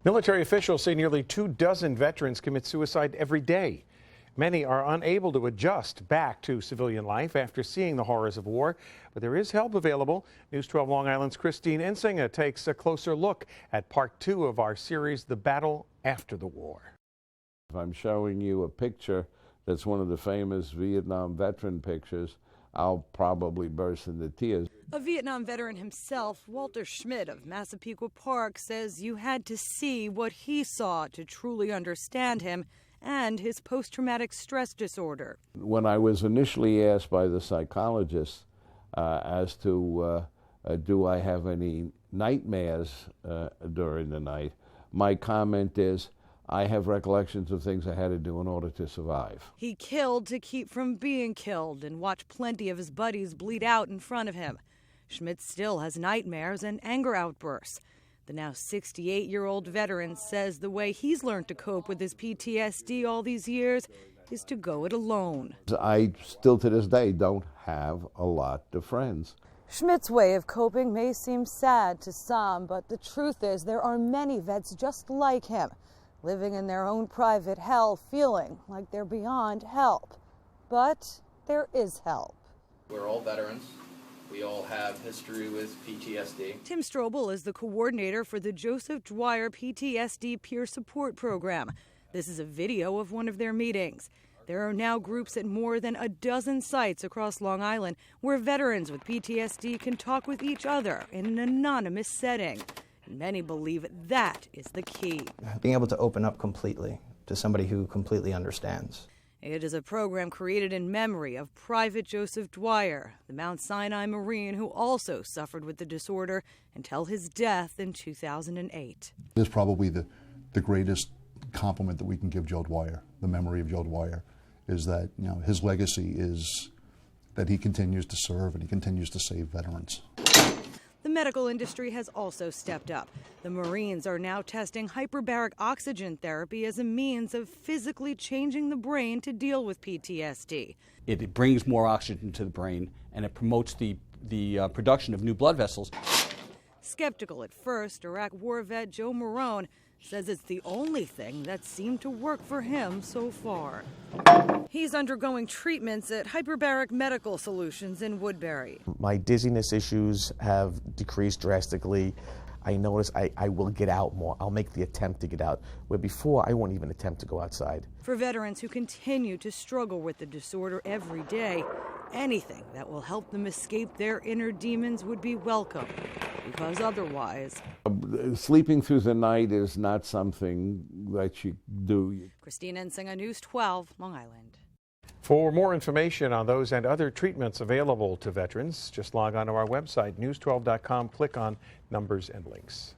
Military officials say nearly 24 veterans commit suicide every day. Many are unable to adjust back to civilian life after seeing the horrors of war, but there is help available. News 12 Long Island's Christine Ensinger takes a closer look at part 2 of our series, The Battle After the War. If I'm showing you a picture that's one of the famous Vietnam veteran pictures, I'll probably burst into tears. A Vietnam veteran himself, Walter Schmidt of Massapequa Park, says you had to see what he saw to truly understand him and his post-traumatic stress disorder. When I was initially asked by the psychologist as to do I have any nightmares during the night, my comment is, I have recollections of things I had to do in order to survive. He killed to keep from being killed and watched plenty of his buddies bleed out in front of him. Schmidt still has nightmares and anger outbursts. The now 68-year-old veteran says the way he's learned to cope with his PTSD all these years is to go it alone. I still to this day don't have a lot of friends. Schmidt's way of coping may seem sad to some, but the truth is there are many vets just like him, living in their own private hell, feeling like they're beyond help. But there is help. We're all veterans. We all have history with PTSD. Tim Strobel is the coordinator for the Joseph Dwyer PTSD Peer Support Program. This is a video of one of their meetings. There are now groups at more than a dozen sites across Long Island where veterans with PTSD can talk with each other in an anonymous setting. Many believe that is the key. Being able to open up completely to somebody who completely understands. It is a program created in memory of Private Joseph Dwyer, the Mount Sinai Marine who also suffered with the disorder until his death in 2008. This is probably the greatest compliment that we can give Joe Dwyer, the memory of Joe Dwyer, is that his legacy is that he continues to serve and he continues to save veterans. The medical industry has also stepped up. The Marines are now testing hyperbaric oxygen therapy as a means of physically changing the brain to deal with PTSD. It brings more oxygen to the brain and it promotes the production of new blood vessels. Skeptical at first, Iraq war vet Joe Marone says it's the only thing that seemed to work for him so far. He's undergoing treatments at Hyperbaric Medical Solutions in Woodbury. My dizziness issues have decreased drastically. I notice I will get out more. I'll make the attempt to get out, where before I won't even attempt to go outside. For veterans who continue to struggle with the disorder every day, anything that will help them escape their inner demons would be welcome, because otherwise... Sleeping through the night is not something that you do. Christine Ensinger, News 12, Long Island. For more information on those and other treatments available to veterans, just log on to our website, news12.com, click on Numbers and Links.